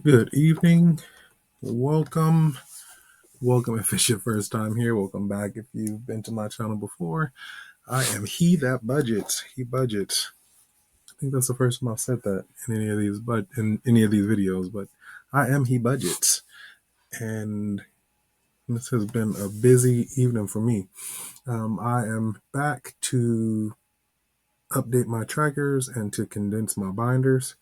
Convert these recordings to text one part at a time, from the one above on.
Good evening. Welcome. Welcome if it's your first time here. Welcome back if you've been to my channel before. I am He That Budgets. He budgets. I think that's the first time I've said that in any of these videos, but I am He Budgets. And this has been a busy evening for me. I am back to update my trackers and to condense my binders.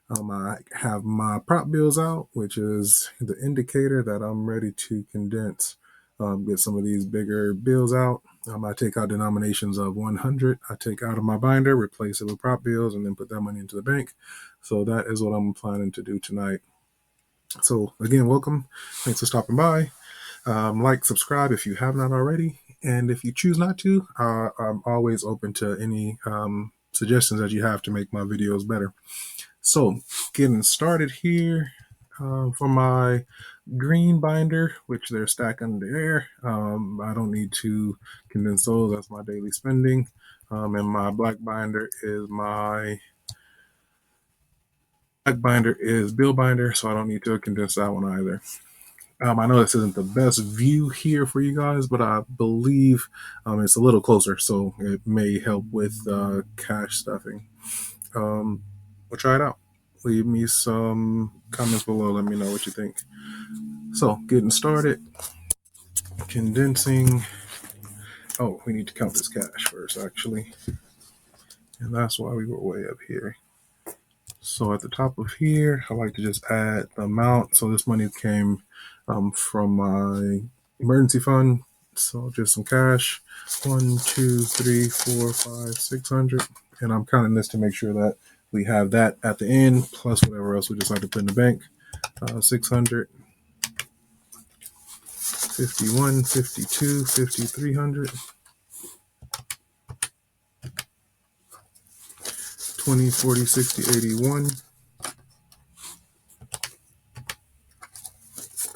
I have my prop bills out, which is the indicator that I'm ready to condense, get some of these bigger bills out. I take out denominations of 100. I take out of my binder, replace it with prop bills, and then put that money into the bank. So that is what I'm planning to do tonight. So again, welcome. Thanks for stopping by. Like, subscribe if you have not already. And if you choose not to, I'm always open to any suggestions that you have to make my videos better. So getting started here for my green binder, which they're stacked under there. I don't need to condense those. That's my daily spending. And my black binder is bill binder, so I don't need to condense that one either. I know this isn't the best view here for you guys, but I believe it's a little closer, so it may help with cash stuffing. We'll try it out. Leave me some comments below. Let me know what you think. So, getting started. Condensing. Oh, we need to count this cash first, actually. And that's why we were way up here. So at the top of here, I like to just add the amount. So this money came from my emergency fund. So just some cash. 1, 2, 3, 4, 5, 600. And I'm counting this to make sure that we have that at the end, plus whatever else we decide to put in the bank. 600, 51, 52, 5300, 20, 40, 60, 81,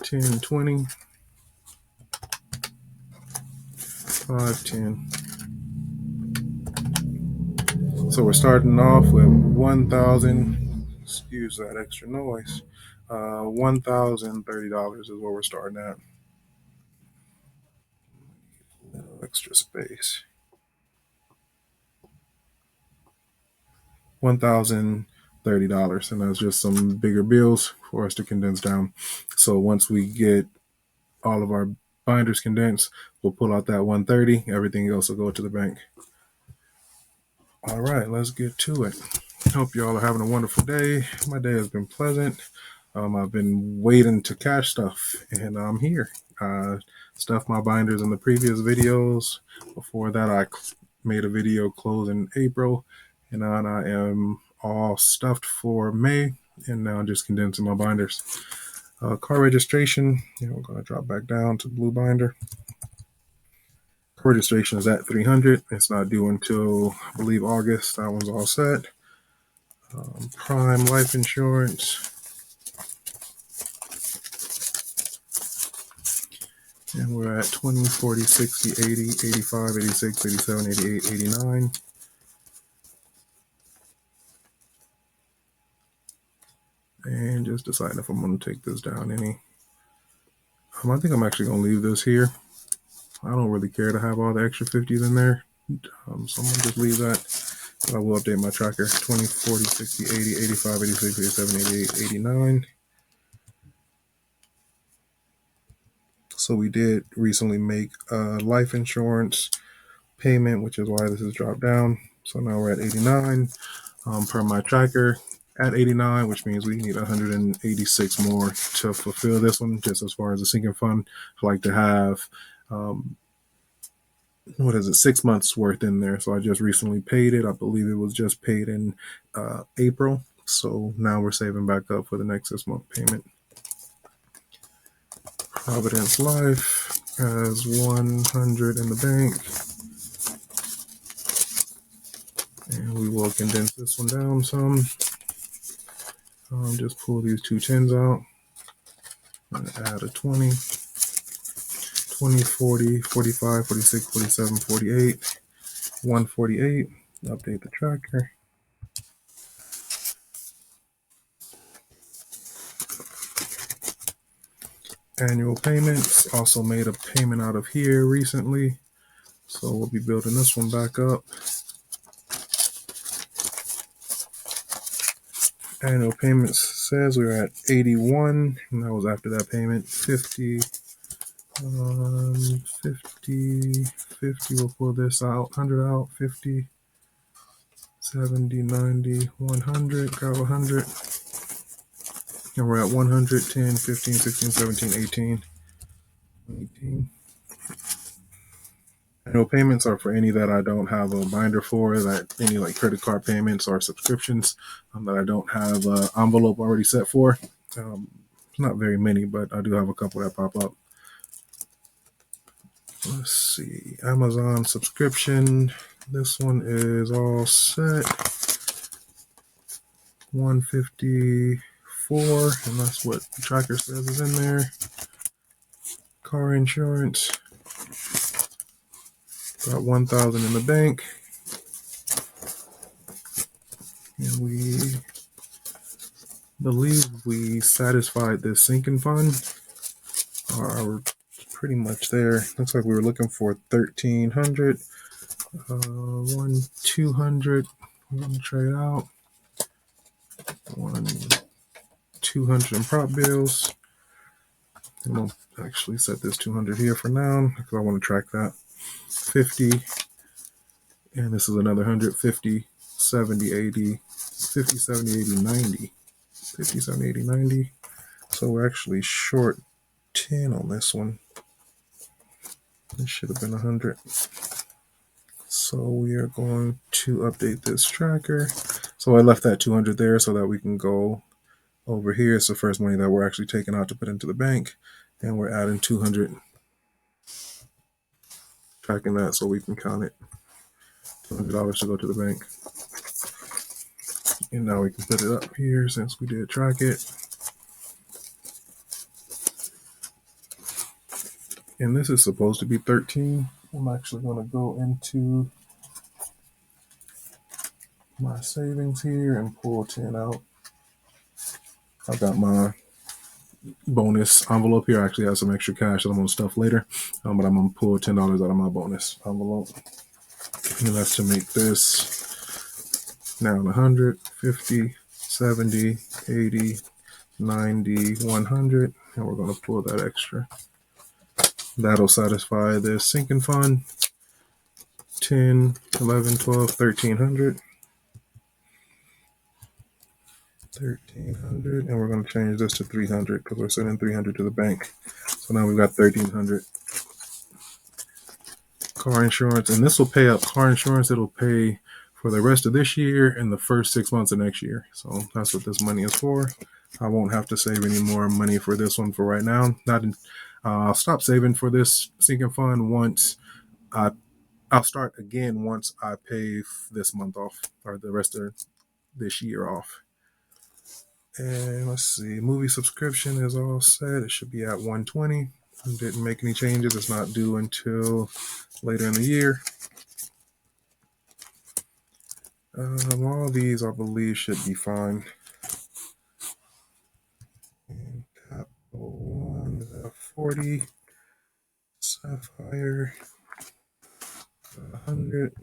10, 20, 5, 10. So we're starting off with 1,000. Excuse that extra noise. $1,030 is what we're starting at. Extra space. $1,030, and that's just some bigger bills for us to condense down. So once we get all of our binders condensed, we'll pull out that 130. Everything else will go to the bank. All right, let's get to it. Hope y'all are having a wonderful day. My day has been pleasant. I've been waiting to cash stuff, and I'm here. Stuffed my binders in the previous videos. Before that, I made a video closing April, and now I am all stuffed for May, and now I'm just condensing my binders. Car registration, we're going to drop back down to blue binder. Car registration is at 300. It's not due until, I believe, August. That one's all set. Prime life insurance. And we're at 20, 40, 60, 80, 85, 86, 87, 88, 89. And just deciding if I'm going to take this down any. I think I'm actually going to leave this here. I don't really care to have all the extra 50s in there. So I'm going to just leave that. I will update my tracker. 20, 40, 60, 80, 85, 86, 87, 88, 89. So we did recently make a life insurance payment, which is why this is dropped down. So now we're at 89 per my tracker at 89, which means we need 186 more to fulfill this one. Just as far as the sinking fund, I like to have 6 months worth in there. So I just recently paid it. I believe it was just paid in April. So now we're saving back up for the next 6 month payment. Providence Life has 100 in the bank. And we will condense this one down some. Just pull these two 10s out and add a 20, 20, 40, 45, 46, 47, 48, 148. Update the tracker. Annual payments. Also made a payment out of here recently. So we'll be building this one back up. Annual payments says we were at 81, and that was after that payment. 50, 50, 50, we'll pull this out, 100 out, 50, 70, 90, 100, grab 100. And we're at 100, 10, 15, 16, 17, 18. Annual payments are for any that I don't have a binder for, that any like credit card payments or subscriptions that I don't have an envelope already set for. Not very many, but I do have a couple that pop up. Let's see, Amazon subscription. This one is all set. 154, and that's what the tracker says is in there. Car insurance. Got 1,000 in the bank. And we believe we satisfied the sinking fund. Are pretty much there. Looks like we were looking for 1,300. 200. We're going to trade out. 200 in prop bills. And we'll actually set this 200 here for now because I want to track that. 50. And this is another 100. 50, 70, 80. 50, 70, 80, 90. 50, 70, 80, 90. So we're actually short 10 on this one. This should have been 100. So we are going to update this tracker. So I left that 200 there so that we can go over here. It's the first money that we're actually taking out to put into the bank. And we're adding 200. Tracking that so we can count it. $200 to go to the bank. And now we can put it up here since we did track it. And this is supposed to be 13. I'm actually going to go into my savings here and pull 10 out. I got my bonus envelope here. I actually have some extra cash that I'm going to stuff later, but I'm going to pull $10 out of my bonus envelope. And that's to make this now 100, 50, 70, 80, 90, 100, and we're going to pull that extra. That'll satisfy this sinking fund. 10, 11, 12, 1,300. 1,300, and we're going to change this to 300 because we're sending 300 to the bank. So now we've got 1,300. Car insurance, and this will pay up car insurance. It'll pay for the rest of this year and the first 6 months of next year. So that's what this money is for. I won't have to save any more money for this one for right now. I'll stop saving for this sinking fund once I'll start again once I pay this month off or the rest of this year off. And let's see, movie subscription is all set. It should be at 120. Didn't make any changes. It's not due until later in the year. All these, I believe, should be fine. And Capital One is at 40. Sapphire 100.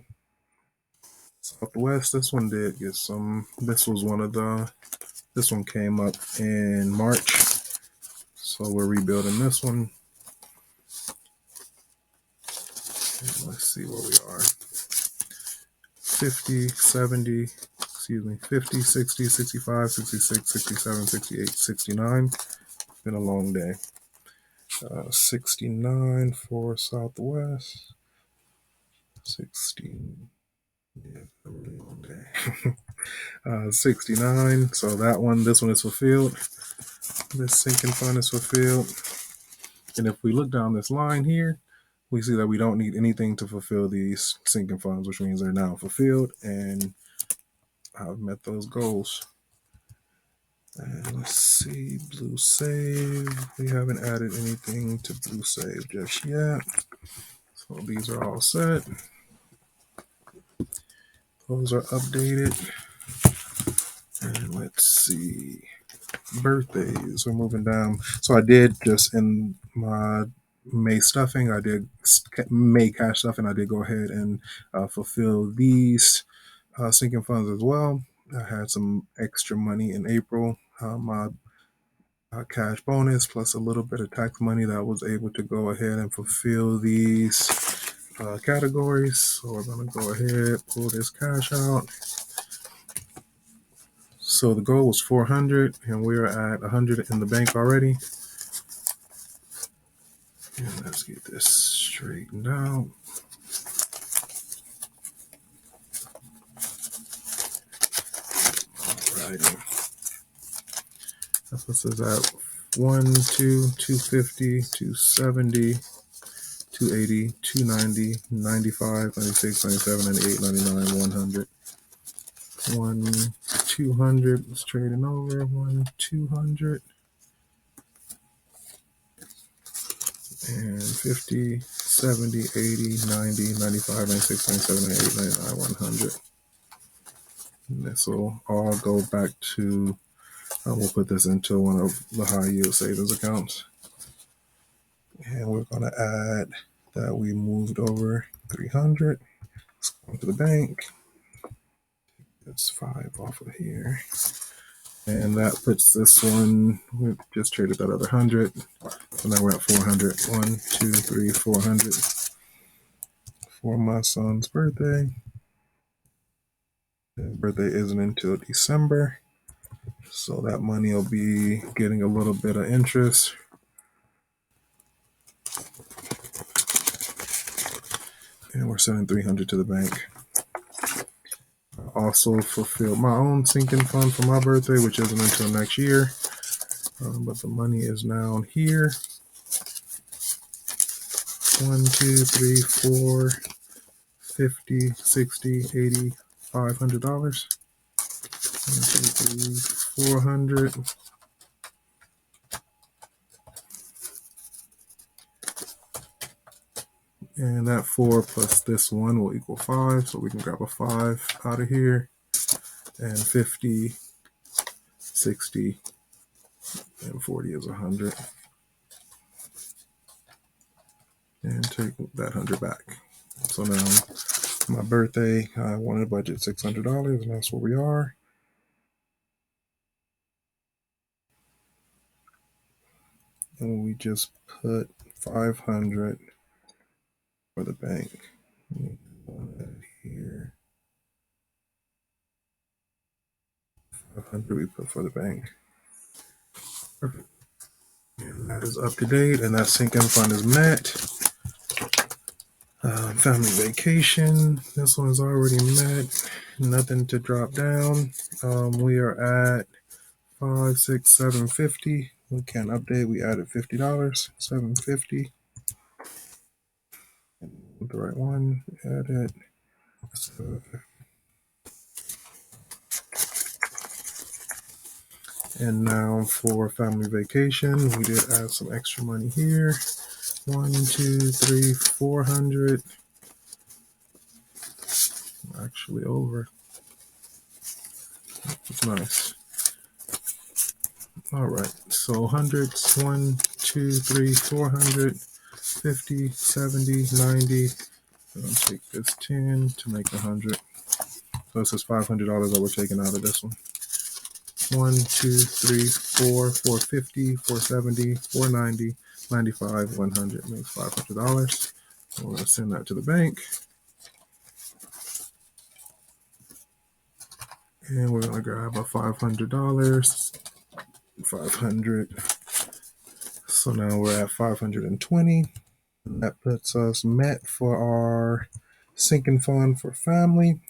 Southwest, this one did get some. This one came up in March. So we're rebuilding this one. And let's see where we are. 50, 70, 50, 60, 65, 66, 67, 68, 69. It's been a long day. 69 for Southwest. 16. Yeah, a really long day. 69. So this one is fulfilled. This sinking fund is fulfilled. And if we look down this line here, we see that we don't need anything to fulfill these sinking funds, which means they're now fulfilled and I've met those goals. And let's see, Blue Save. We haven't added anything to Blue Save just yet. So these are all set. Those are updated. And let's see. Birthdays. We're moving down. So I did just in my May stuffing, I did May cash stuffing. I did go ahead and fulfill these sinking funds as well. I had some extra money in April. My cash bonus plus a little bit of tax money that I was able to go ahead and fulfill these categories. So we're going to go ahead, pull this cash out. So the goal was 400 and we're at 100 in the bank already. And let's get this straightened out. Alrighty. That puts us at 250, 270, 280, 290, 95, 96, 97, 98, 99, 100. 200. Let's trade it over. 200. And 50, 70, 80, 90, 95, 96, 97, 98, 99, 100. And this will all go back to, we'll put this into one of the high yield savings accounts. And we're going to add that we moved over 300. Let's go to the bank. That's 5 off of here. And that puts this one, we just traded that other 100. So now we're at 400. 1, 2, 3, 400 for my son's birthday. His birthday isn't until December. So that money will be getting a little bit of interest. And we're sending 300 to the bank. I also fulfilled my own sinking fund for my birthday, which isn't until next year. But the money is now here. 1, 2, 3, 4, 50, 60, 80, $500. 400. And that 4 plus this 1 will equal 5. So we can grab a 5 out of here. And 50, 60, and 40 is 100. And take that 100 back. So now my birthday, I wanted to budget $600, and that's where we are. And we just put 500 for the bank. Here. 500 we put for the bank. Perfect. And that is up to date, and that sinking fund is met. Family vacation. This one is already met. Nothing to drop down. We are at 5, 6, 750. We can't update. We added $50. 750. The right one. Add it. And now for family vacation, we did add some extra money here. 1, 2, 3, 400. Actually over. It's nice. All right. So hundreds. 1, 2, 3, 400. 50, 70, 90. I'm gonna take this 10 to make 100. So this is $500 that we're taking out of this one. 1, 2, 3, 4, 450, 470, 490, 95, 100 makes $500. We're gonna send that to the bank. And we're gonna grab a $500. 500. So now we're at 520. That puts us met for our sinking fund for family.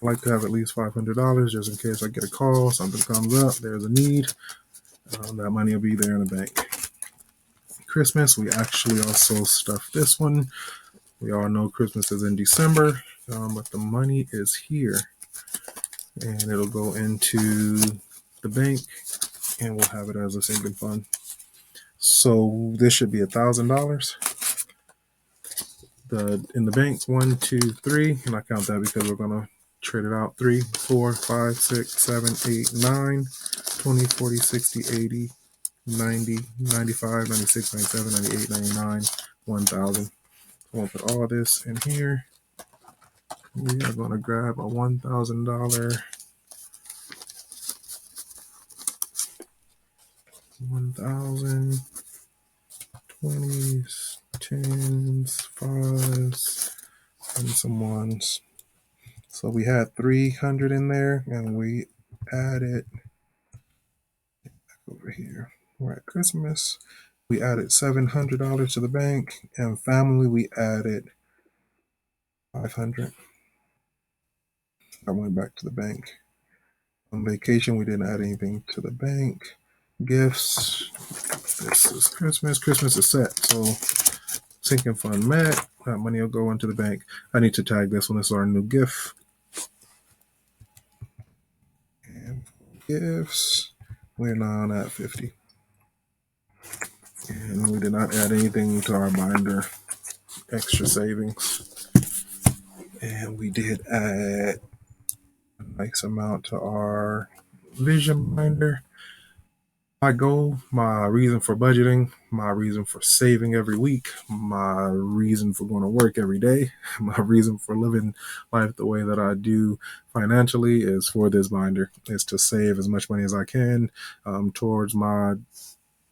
I like to have at least $500 just in case I get a call, something comes up, there's a need. That money will be there in the bank. Christmas, we actually also stuffed this one. We all know Christmas is in December, but the money is here. And it'll go into the bank, and we'll have it as a sinking fund. So this should be $1,000. In the bank, 1, 2, 3, and I count that because we're gonna Trade it out 3, 4, 5, 6, 7, 8, 9, 20, 40, 60, 80, 90, 95, 96, 97, 98, 99, 1000. I'm going to put all this in here. We are going to grab a $1,000, 1,000, 20s, 10s, 5s, and some 1s. So we had 300 in there, and we added over here. We're at Christmas. We added $700 to the bank, and family we added 500. I went back to the bank. On vacation, we didn't add anything to the bank. Gifts. This is Christmas. Christmas is set. So sinking fund met. That money will go into the bank. I need to tag this one. This is our new gift. And gifts. We're now at 50. And we did not add anything to our binder. Extra savings. And we did add a nice amount to our vision binder. My goal, my reason for budgeting, my reason for saving every week, my reason for going to work every day, my reason for living life the way that I do financially is for this binder, is to save as much money as I can towards my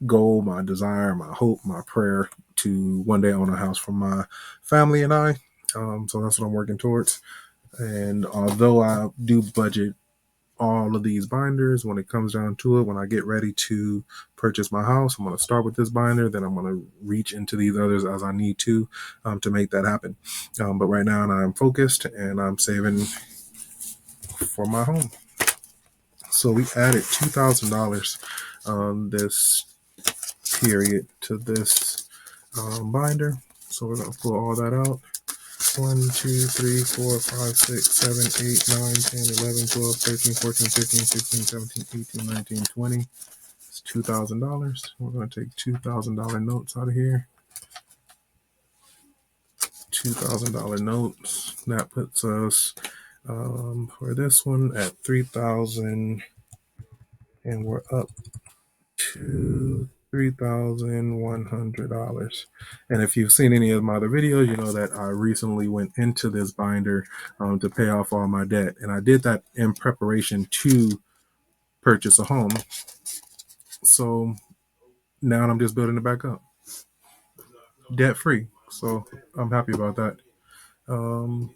goal, my desire, my hope, my prayer to one day own a house for my family and I. So that's what I'm working towards. And although I do budget all of these binders, when it comes down to it, when I get ready to purchase my house, I'm going to start with this binder, then I'm going to reach into these others as I need to make that happen. But right now I'm focused and I'm saving for my home. So we added $2,000 this period to this binder. So we're going to pull all that out. 1, 2, 3, 4, 5, 6, 7, 8, 9, 10, 11, 12, 13, 14, 15, 16, 17, 18, 19, 20. It's $2,000. We're going to take $2,000 notes out of here. $2,000 notes. That puts us for this one at 3,000, and we're up to $3,100. And if you've seen any of my other videos, you know that I recently went into this binder to pay off all my debt. And I did that in preparation to purchase a home. So now I'm just building it back up. Debt free. So I'm happy about that.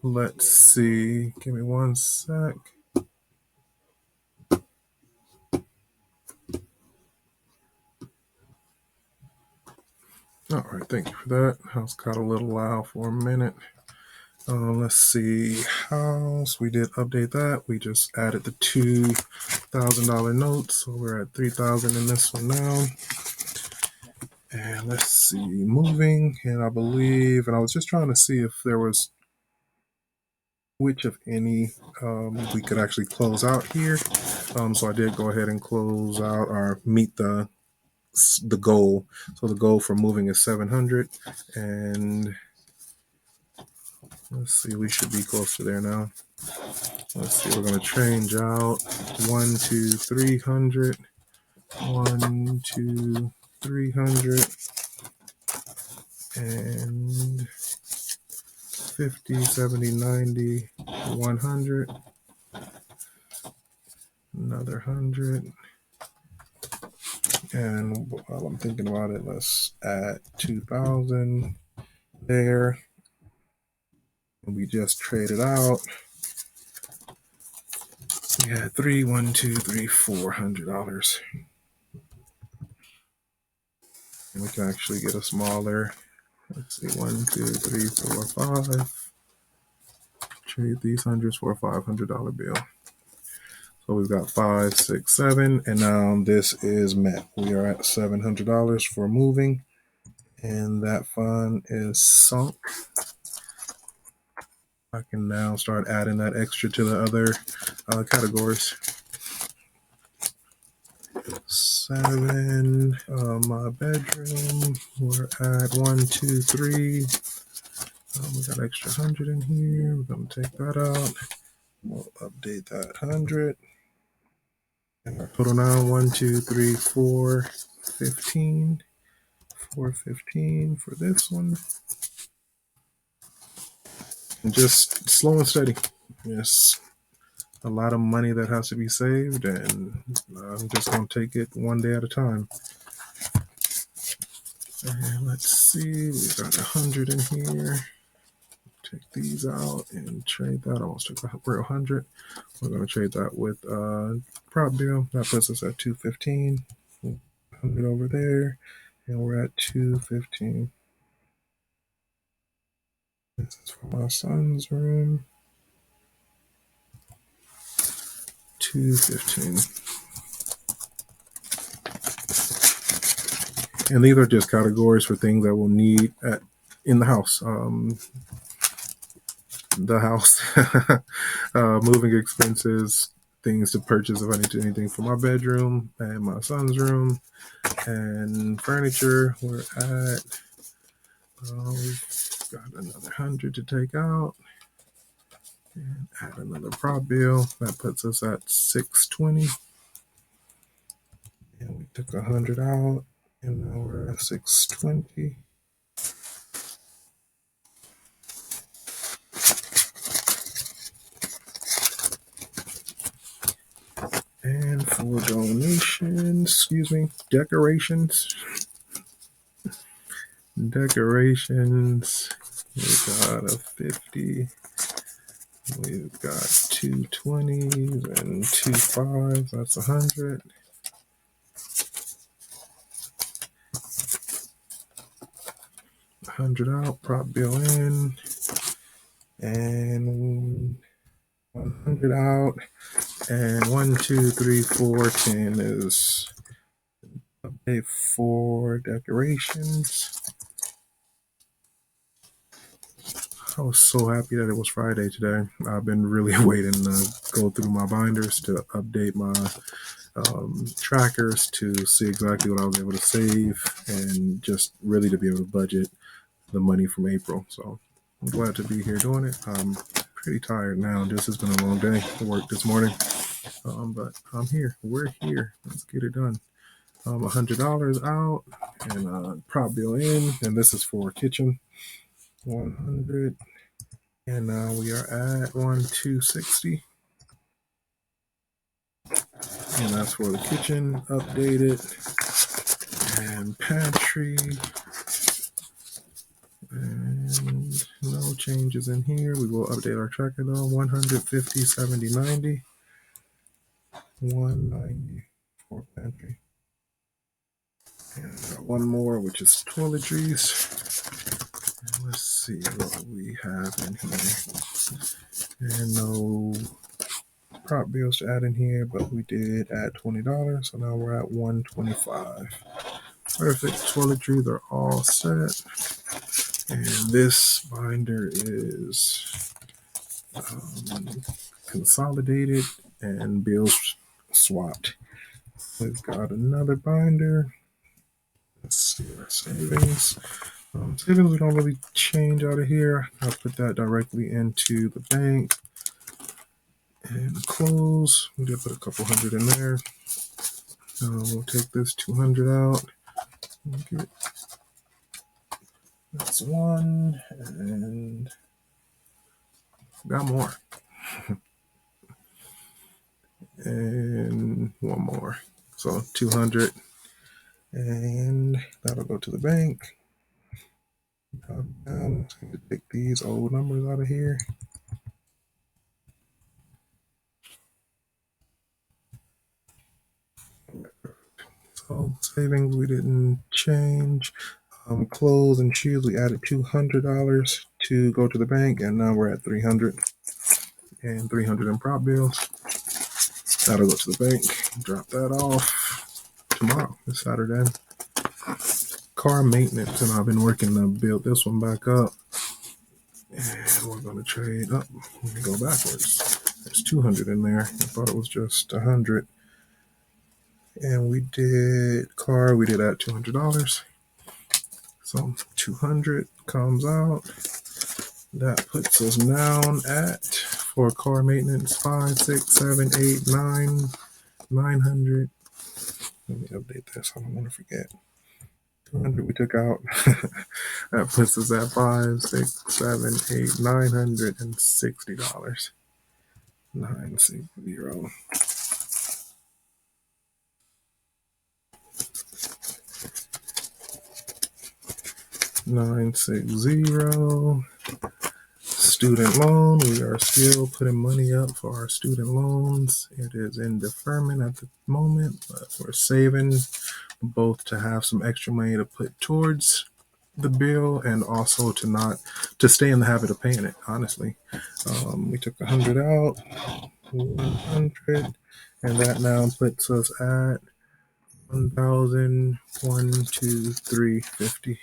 Let's see. Give me one sec. All right, thank you for that. House got a little loud for a minute. Let's see, house, we did update that. We just added the $2,000 notes, so we're at 3,000 in this one now. And let's see, moving, and I believe, and I was just trying to see if there was which of any we could actually close out here. So I did go ahead and close out or meet the goal. So the goal for moving is 700, and let's see, we should be close to there now. Let's see, we're going to change out 1, 2, 300, 1, 2, 300, and 50, 70, 90, 100, another 100. And while I'm thinking about it, let's add 2,000 there. And we just traded out. We had $400. And we can actually get a smaller, let's see, 1, 2, 3, 4, 5. Trade these hundreds for a $500 bill. So we've got 5, 6, 7, and now this is met. We are at $700 for moving, and that fund is sunk. I can now start adding that extra to the other categories. 7, my bedroom, we're at 1, 2, 3. We got extra 100 in here. We're going to take that out. We'll update that 100. And our total now 1, 2, 3, 4, 15. 415 for this one. And just slow and steady. Yes, a lot of money that has to be saved, and I'm just going to take it one day at a time. And let's see, we got 100 in here. Take these out and trade that. I almost took a real 100. We're going to trade that with prop deal. That puts us at 215. 100 over there, and we're at 215. This is for my son's room. 215. And these are just categories for things that we'll need in the house. Moving expenses, things to purchase if I need to anything for my bedroom and my son's room, and furniture. We're at we've got another 100 to take out, and add another prop bill. That puts us at 620. And we took 100 out, and now we're at 620. And for donations, decorations. Decorations, we got a 50. We've got 2 20s and 2 5s. That's 100. Out, prop bill in, and 100 out, and 1, 2, 3, 4, 10 is update for decorations. I was so happy that it was Friday today. I've been really waiting to go through my binders to update my trackers to see exactly what I was able to save, and just really to be able to budget the money from April. So I'm glad to be here doing it. I'm pretty tired now. This has been a long day to work this morning, but I'm here. We're here. Let's get it done. $100 out, and prop bill in, and this is for kitchen. 100, and now we are at 260, and that's for the kitchen. Updated, and pantry. And no changes in here. We will update our tracker though. 150, 70, 90. 190 for pantry. And got one more, which is toiletries. And let's see what we have in here. And no prop bills to add in here, but we did add $20. So now we're at 125. Perfect. Toiletries are all set. And this binder is consolidated and bills swapped. We've got another binder. Let's see our savings. Savings we don't really change out of here. I'll put that directly into the bank. And close. We did put a couple hundred in there. We'll take this 200 out. That's one, and got more. And one more. So 200, and that'll go to the bank. Take these old numbers out of here. So savings we didn't change. Clothes and shoes we added $200 to go to the bank, and now we're at 300, and 300 in prop bills. That'll go to the bank. Drop that off tomorrow. It's Saturday. Car maintenance, and I've been working to build this one back up. And we're going to trade up. Let me go backwards. There's 200 in there. I thought it was just 100. And we did car. We did add $200. So 200 comes out. That puts us down at for car maintenance, 5, 6, 7, 8, 9, 900. Let me update this. I don't want to forget. 200 we took out. That puts us at $960. 960. 960. Student loan. We are still putting money up for our student loans. It is in deferment at the moment, but we're saving both to have some extra money to put towards the bill and also to stay in the habit of paying it. Honestly, we took 100 out, 100, and that now puts us at 1,000, 1, 2, 3, 50,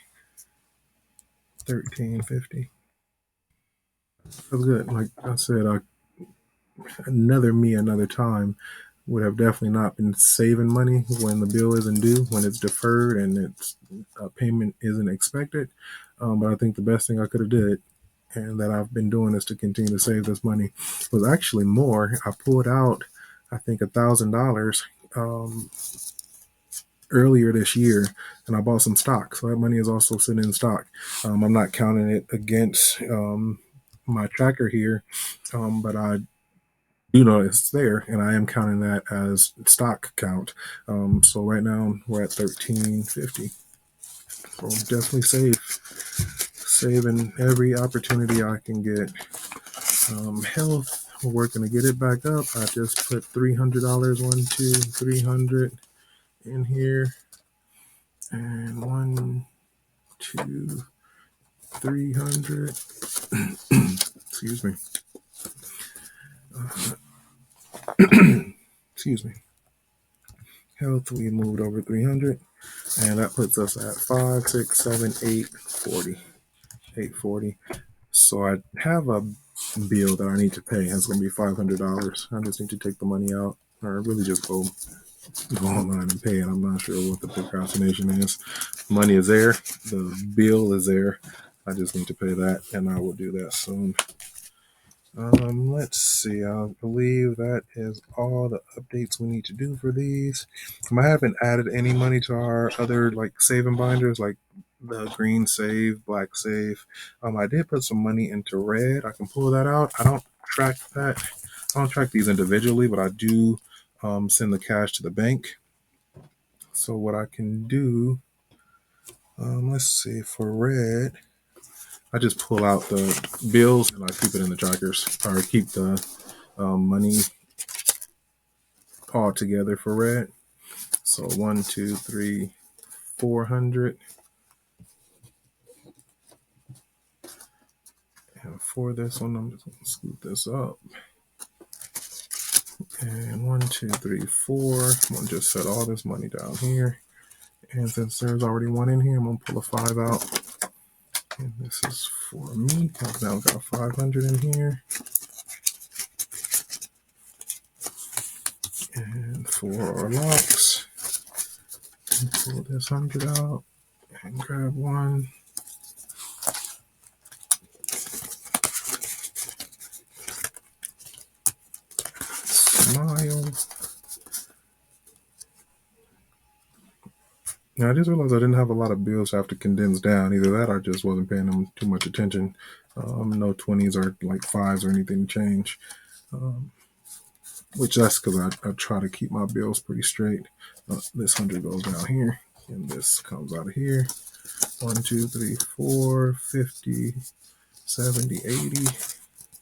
1350. That's good. Like I said, another time would have definitely not been saving money when the bill isn't due, when it's deferred and its payment isn't expected. But I think the best thing I could have did, and that I've been doing, is to continue to save this money, was actually more. I pulled out, I think, $1,000 earlier this year, and I bought some stock. So that money is also sitting in stock. I'm not counting it against my tracker here, but I do know it's there, and I am counting that as stock count. So right now we're at 1350. So definitely saving every opportunity I can get. Health, we're working to get it back up. I just put $300, 1, 2, 300 in here, and 1, 2, 300. Excuse me. Excuse me. Health, we moved over 300, and that puts us at 5, 6, 7, 8, 40. 840. So I have a bill that I need to pay. It's going to be $500. I just need to take the money out, or really just go online and pay it. I'm not sure what the procrastination is. Money is there. The bill is there. I just need to pay that, and I will do that soon. Let's see. I believe that is all the updates we need to do for these. I haven't added any money to our other saving binders, like the green save, black save. I did put some money into red. I can pull that out. I don't track that. I don't track these individually, but I do send the cash to the bank. So what I can do, let's see, for red, I just pull out the bills and I keep it in the trackers, or keep the money all together for red. So 1, 2, 3, 400. And for this one, I'm just going to scoot this up. And 1, 2, 3, 4. I'm going to just set all this money down here. And since there's already one in here, I'm going to pull a 5 out. And this is for me. I've now got 500 in here. And for our locks, pull this 100 out and grab one. Smile. Now I just realized I didn't have a lot of bills I have to condense down. Either that or I just wasn't paying them too much attention. No 20s or like 5s or anything to change. Which that's because I try to keep my bills pretty straight. This 100 goes down here, and this comes out of here. 1, 2, 3, 4, 50, 70, 80.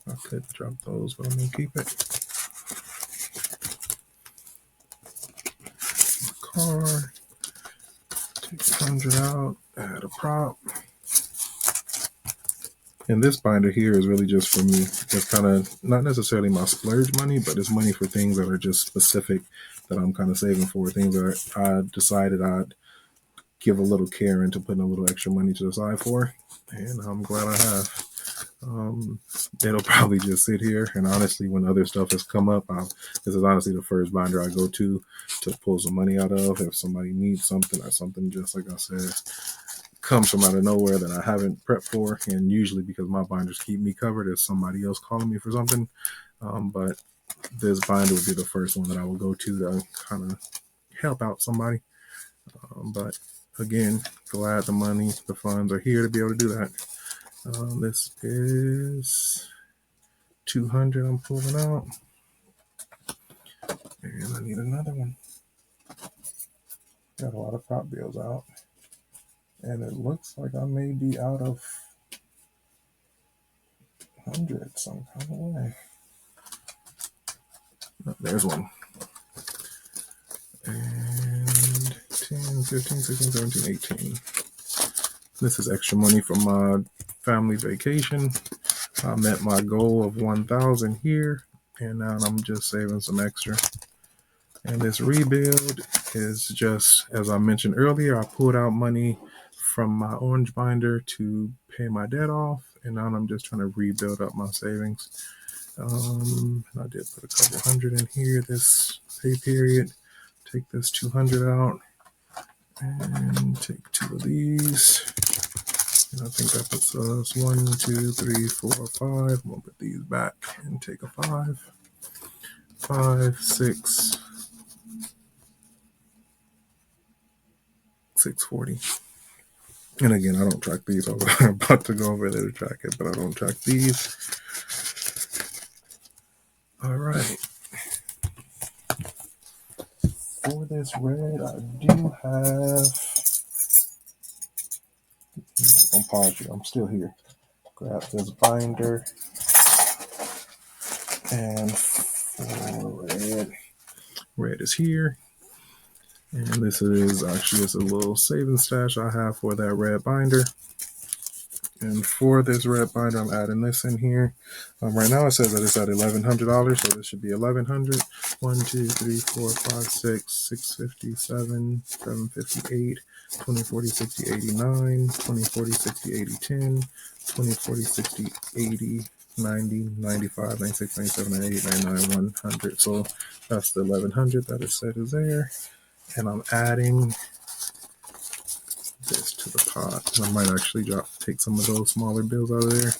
I could drop those, but I'm going to keep it. Car. Take 100 out, add a prop. And this binder here is really just for me. It's kind of not necessarily my splurge money, but it's money for things that are just specific that I'm kind of saving for. Things that I decided I'd give a little care into putting a little extra money to the side for. And I'm glad I have. It'll probably just sit here. And honestly, when other stuff has come up, this is honestly the first binder I go to pull some money out of if somebody needs something or something, just like I said, comes from out of nowhere that I haven't prepped for, and usually because my binders keep me covered if somebody else calling me for something. But this binder would be the first one that I will go to kind of help out somebody. But again, glad the funds are here to be able to do that. This is 200 I'm pulling out. And I need another one. Got a lot of prop bills out. And it looks like I may be out of 100 some kind of way. Oh, there's one. And 10, 15, 16, 17, 18. This is extra money from my family vacation. I met my goal of 1,000 here, and now I'm just saving some extra. And this rebuild is just, as I mentioned earlier, I pulled out money from my orange binder to pay my debt off, and now I'm just trying to rebuild up my savings. I did put a couple hundred in here this pay period. Take this 200 out and take 2 of these. And I think that puts us 1, 2, 3, 4, 5. I'm gonna put these back and take a 5. 5, 6, 640. And again, I don't track these. I was about to go over there to track it, but I don't track these. All right. For this red, I do have. I'm not gonna pause you. I'm still here. Grab this binder, and for red is here. And this is actually just a little saving stash I have for that red binder. And for this red binder, I'm adding this in here. Right now it says that it's at $1,100, so this should be 1,100. 1, 2, 3, 4, 5, 6, 657, 758, 20, 40, 60, 89, 20, 40, 60, 80, 10, 20, 40, 60, 80, 90, 95, 96, 97, 98, 99, 100. So that's the 1,100 that is set is there. And I'm adding this to the pot. I might actually take some of those smaller bills out of there.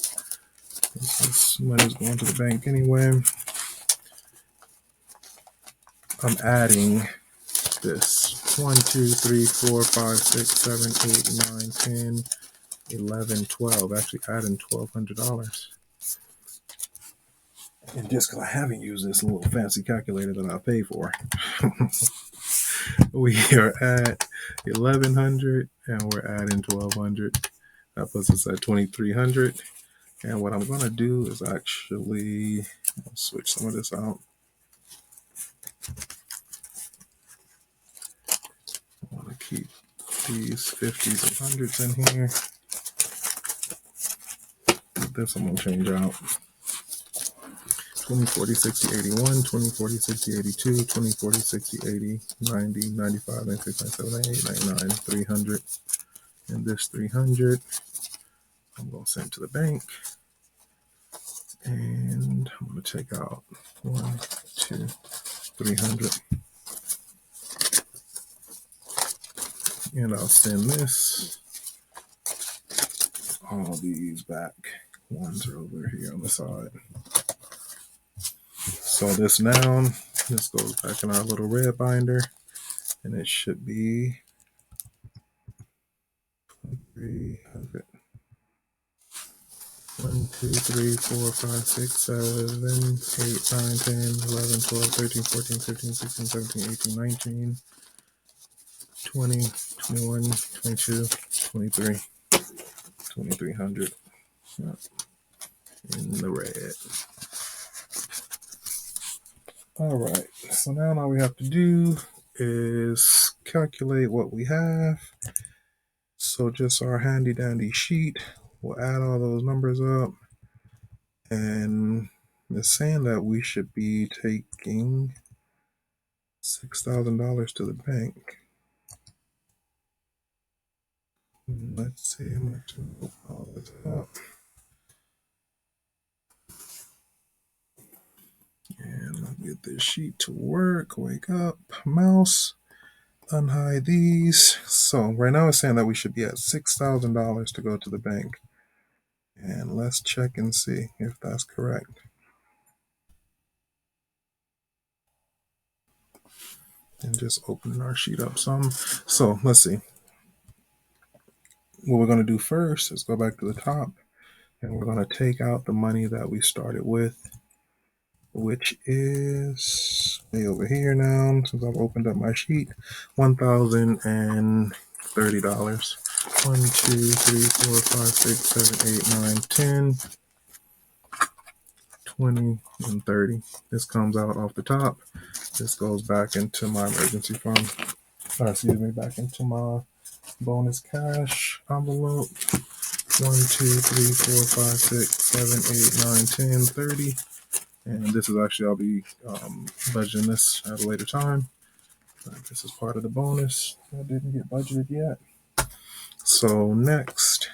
This money's going to the bank anyway. I'm adding this 1, 2, 3, 4, 5, 6, 7, 8, 9, 10, 11, 12. Actually adding $1,200. And just because I haven't used this little fancy calculator that I pay for, we are at 1,100 and we're adding 1,200. That puts us at 2,300. And what I'm going to do is actually switch some of this out. I want to keep these 50s and 100s in here. This I'm going to change out. 20, 40, 60, 81, 20, 40, 60, 82, 20, 40, 60, 80, 90, 95, 96, 97, 98, 99, 300. And this 300, I'm going to send to the bank. And I'm going to take out 1, 2, 300. And I'll send this, all these back. Ones are over here on the side. So this goes back in our little red binder, and it should be 300. 1, 2, 3, 4, 5, 6, 7, 8, 9, 10, 11, 12, 13, 14, 15, 16, 17, 18, 19, 20, 21, 22, 23, 2,300. Yep. In the red. All right, so now all we have to do is calculate what we have. So just our handy dandy sheet, we'll add all those numbers up, and it's saying that we should be taking $6,000 to the bank. Let's see how much all this up. And let's get this sheet to work. Wake up, mouse. unhide these. So right now it's saying that we should be at $6,000 to go to the bank. And let's check and see if that's correct. And just opening our sheet up some. So let's see. What we're going to do first is go back to the top and we're going to take out the money that we started with, which is way over here now since I've opened up my sheet. $1,030. 1, 2, 3, 4, 5, 6, 7, 8, 9, 10, 20, and 30. This comes out off the top. This goes back into my emergency fund. Excuse me, back into my bonus cash envelope. 1, 2, 3, 4, 5, 6, 7, 8, 9, 10, 30. And this is actually, I'll be budgeting this at a later time. This is part of the bonus that didn't get budgeted yet. So next,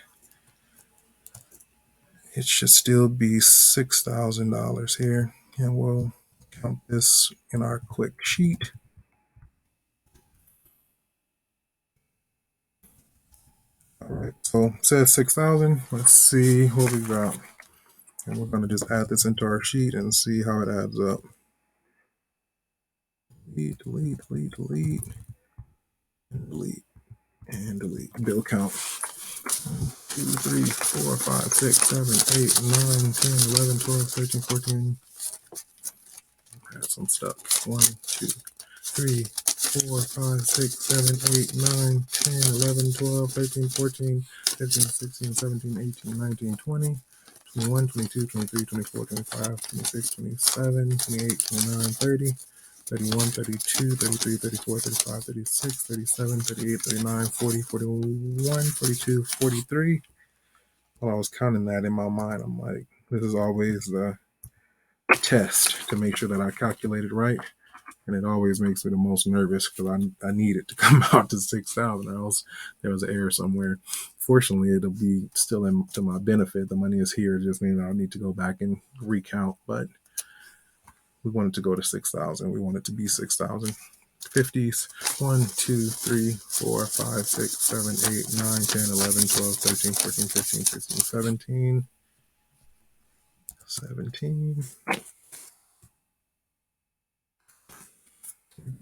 it should still be $6,000 here. And we'll count this in our quick sheet. All right, so it says 6,000. Let's see what we got. And we're going to just add this into our sheet and see how it adds up. Delete, delete, delete, and delete, and delete. Bill count. 2, 3, 4, 5, 6, 7, 8, 9, 10, 11, 12, 13, 14. Add some stuff. 1, 2, 3, 4, 5, 6, 7, 8, 9, 10, 11, 12, 13, 14, 15, 16, 17, 18, 19, 20, 21, 22, 23, 24, 25, 26, 27, 28, 29, 30, 31, 32, 33, 34, 35, 36, 37, 38, 39, 40, 41, 42, 43. While I was counting that in my mind, I'm like, this is always the test to make sure that I calculated right. And it always makes me the most nervous because I need it to come out to 6,000 or else there was an error somewhere. Fortunately, it'll be still to my benefit. The money is here. It just means I'll need to go back and recount. But we want it to go to 6,000. We want it to be 6,000. 50s. 1, 2, 3, 4, 5, 6, 7, 8, 9, 10, 11, 12, 13, 14, 15, 16, 17. 17.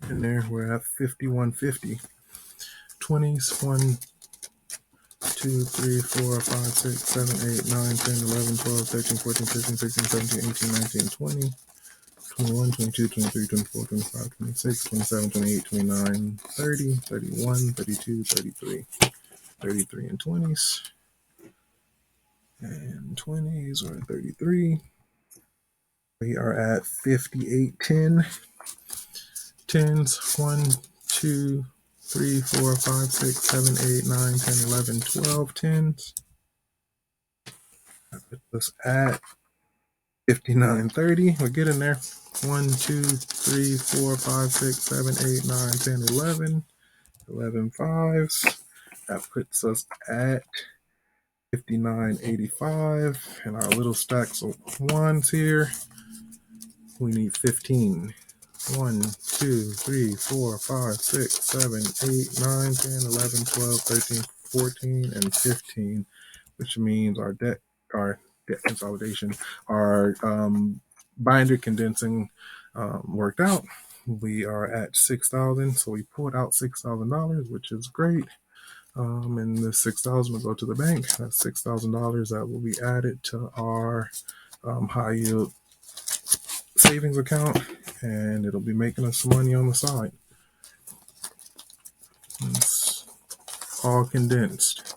In there, we're at 5150. 20s. 1, 2, 3, 4, 5, 6, 7, 8, 9, 10, 11, 12, 13, 14, 15, 16, 17, 18, 19, 20. 21, 22, 23, 24, 25, 26, 27, 28, 29, 30, 31, 32, 33. 33 and 20s. And 20s are 33. We are at 5810. 10s. 1, 2, 3, 4, 5, 6, 7, 8, 9, 10, 11, 12 10s. That puts us at 5930. We're getting there. 1, 2, 3, 4, 5, 6, 7, 8, 9, 10, 11. 11 5s. That puts us at 5985. And our little stacks of ones here, we need 15. 1, 2, 3, 4, 5, 6, 7, 8, 9, 10, 11, 12, 13, 14, and 15, which means our debt consolidation, our binder condensing worked out. We are at 6,000, so we pulled out $6,000, which is great. And the 6,000 will go to the bank. That's $6,000 that will be added to our high yield savings account, and it'll be making us some money on the side. It's all condensed.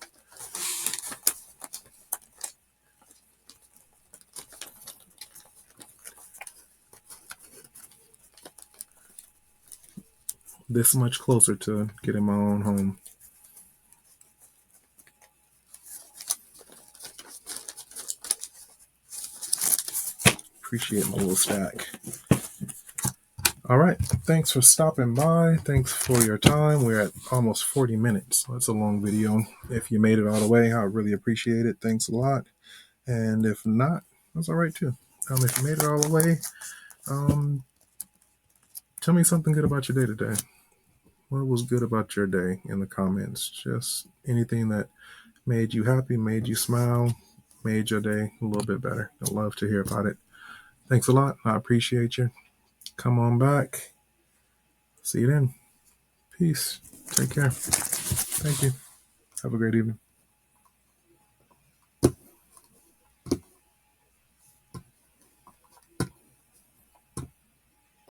This much closer to getting my own home. Appreciate my little stack. All right. Thanks for stopping by. Thanks for your time. We're at almost 40 minutes. That's a long video. If you made it all the way, I really appreciate it. Thanks a lot. And if not, that's all right too. If you made it all the way, tell me something good about your day today. what was good about your day in the comments. Just anything that made you happy, made you smile, made your day a little bit better. I'd love to hear about it. Thanks a lot. I appreciate you. Come on back. See you then. Peace. Take care. Thank you. Have a great evening.